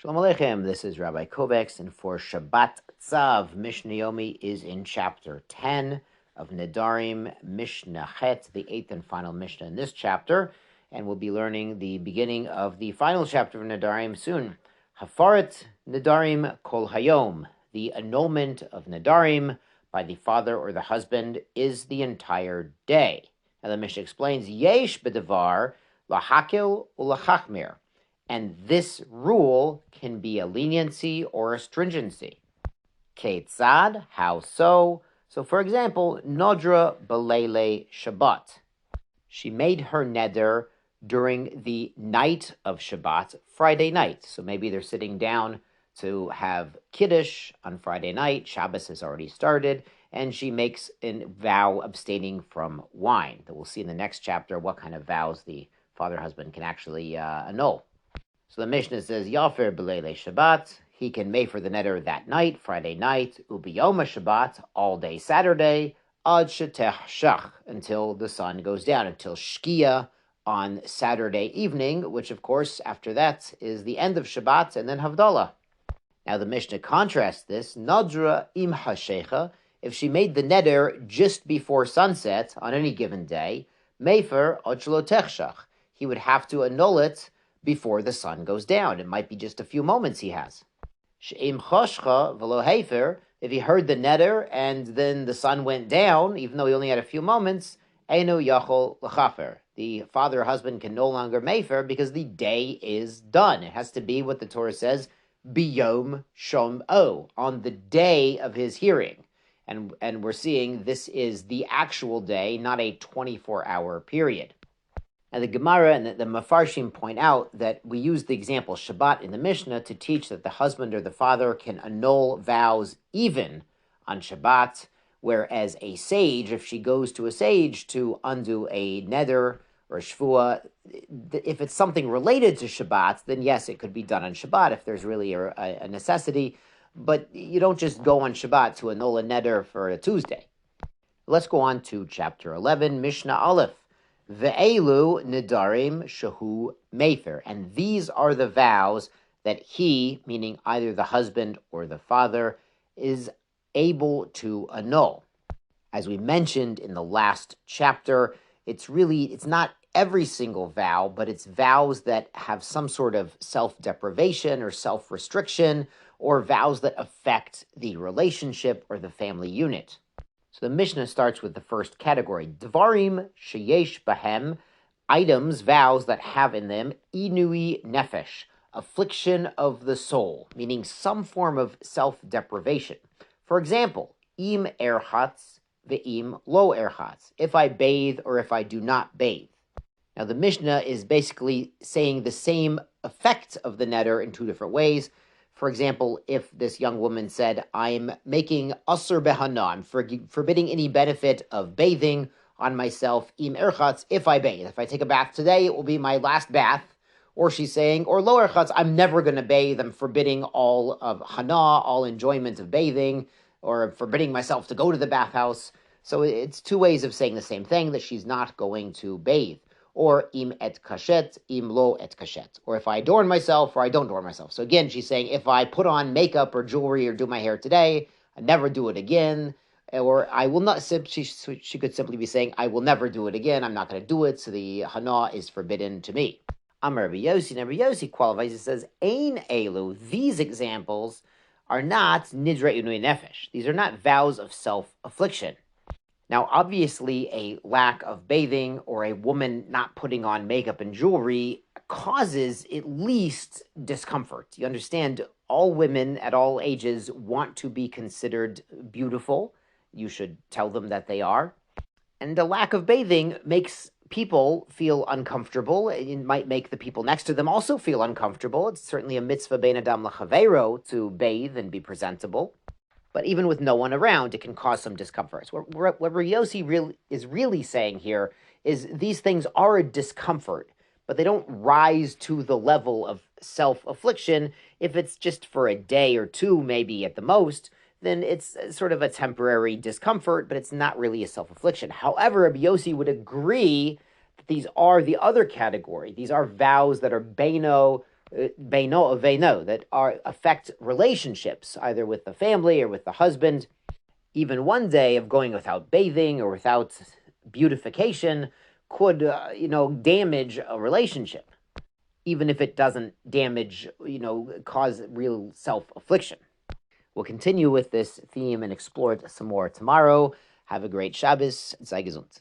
Shalom Aleichem, this is Rabbi Kovacs, and for Shabbat Tzav, Mishnah Yomi is in chapter 10 of Nedarim, Mishnah Het, the 8th and final Mishnah in this chapter, and we'll be learning the beginning of the final chapter of Nedarim soon. Hafaret Nedarim Kol Hayom, the annulment of Nedarim by the father or the husband is the entire day. Now the Mishnah explains, Yesh B'devar Lahakil Ulachachmir. And this rule can be a leniency or a stringency. Ketzad, how so? So, for example, Nodra B'leile Shabbat. She made her neder during the night of Shabbat, Friday night. So maybe they're sitting down to have Kiddush on Friday night. Shabbos has already started, and she makes a vow abstaining from wine. That we'll see in the next chapter what kind of vows the father-husband can actually annul. So the Mishnah says, Yafer B'leile Shabbat, he can mefer the neder that night, Friday night, Ubiyoma Shabbat, all day Saturday, Ad Shetech Shach, until the sun goes down, until Shkia on Saturday evening, which of course, after that, is the end of Shabbat, and then Havdalah. Now the Mishnah contrasts this, Nadra Im Hashecha, if she made the neder just before sunset on any given day, mefer Ad Shelotech Shach, he would have to annul it before the sun goes down. It might be just a few moments he has. She'im choshcha v'lo hefer, if he heard the neder and then the sun went down, even though he only had a few moments, einu yachol l'chafer. The father or husband can no longer mefer because the day is done. It has to be what the Torah says, biyom shom'o, on the day of his hearing. And we're seeing this is the actual day, not a 24-hour period. And the Gemara and the Mefarshim point out that we use the example Shabbat in the Mishnah to teach that the husband or the father can annul vows even on Shabbat, whereas a sage, if she goes to a sage to undo a neder or a shvua, if it's something related to Shabbat, then yes, it could be done on Shabbat if there's really a necessity, but you don't just go on Shabbat to annul a neder for a Tuesday. Let's go on to chapter 11, Mishnah Aleph. Ve'elu nedarim shehu mefer, and these are the vows that he, meaning either the husband or the father, is able to annul. As we mentioned in the last chapter, it's not every single vow, but it's vows that have some sort of self-deprivation or self-restriction, or vows that affect the relationship or the family unit. So the Mishnah starts with the first category, Dvarim sheyesh bahem, items, vows that have in them, inui nefesh, affliction of the soul, meaning some form of self-deprivation. For example, im erchatz ve'im lo erchatz, if I bathe or if I do not bathe. Now the Mishnah is basically saying the same effect of the neder in two different ways. For example, if this young woman said, I'm making asur behana, I'm forbidding any benefit of bathing on myself, im erchatz, if I bathe. If I take a bath today, it will be my last bath. Or she's saying, or lo erchatz, I'm never going to bathe. I'm forbidding all of hana, all enjoyment of bathing, or forbidding myself to go to the bathhouse. So it's two ways of saying the same thing, that she's not going to bathe. Or im et kashet, im lo et kashet. Or if I adorn myself or I don't adorn myself. So again, she's saying if I put on makeup or jewelry or do my hair today, I never do it again. Or I will not, she could simply be saying, I will never do it again. I'm not going to do it. So the hana is forbidden to me. Amar Rabbi Yossi, and Rabbi Yossi qualifies, it says, Ein elu, these examples are not nidre unui nefesh. These are not vows of self-affliction. Now, obviously, a lack of bathing or a woman not putting on makeup and jewelry causes at least discomfort. You understand, all women at all ages want to be considered beautiful. You should tell them that they are. And a lack of bathing makes people feel uncomfortable. It might make the people next to them also feel uncomfortable. It's certainly a mitzvah bein adam l'chaveiro to bathe and be presentable. But even with no one around, it can cause some discomfort. So what Rabbi Yossi is really saying here is these things are a discomfort, but they don't rise to the level of self-affliction. If it's just for a day or two, maybe at the most, then it's sort of a temporary discomfort, but it's not really a self-affliction. However, Rabbi Yossi would agree that these are the other category. These are vows that are beino that affect relationships, either with the family or with the husband. Even one day of going without bathing or without beautification could, damage a relationship, even if it doesn't damage, cause real self-affliction. We'll continue with this theme and explore it some more tomorrow. Have a great Shabbos. Sei gesund.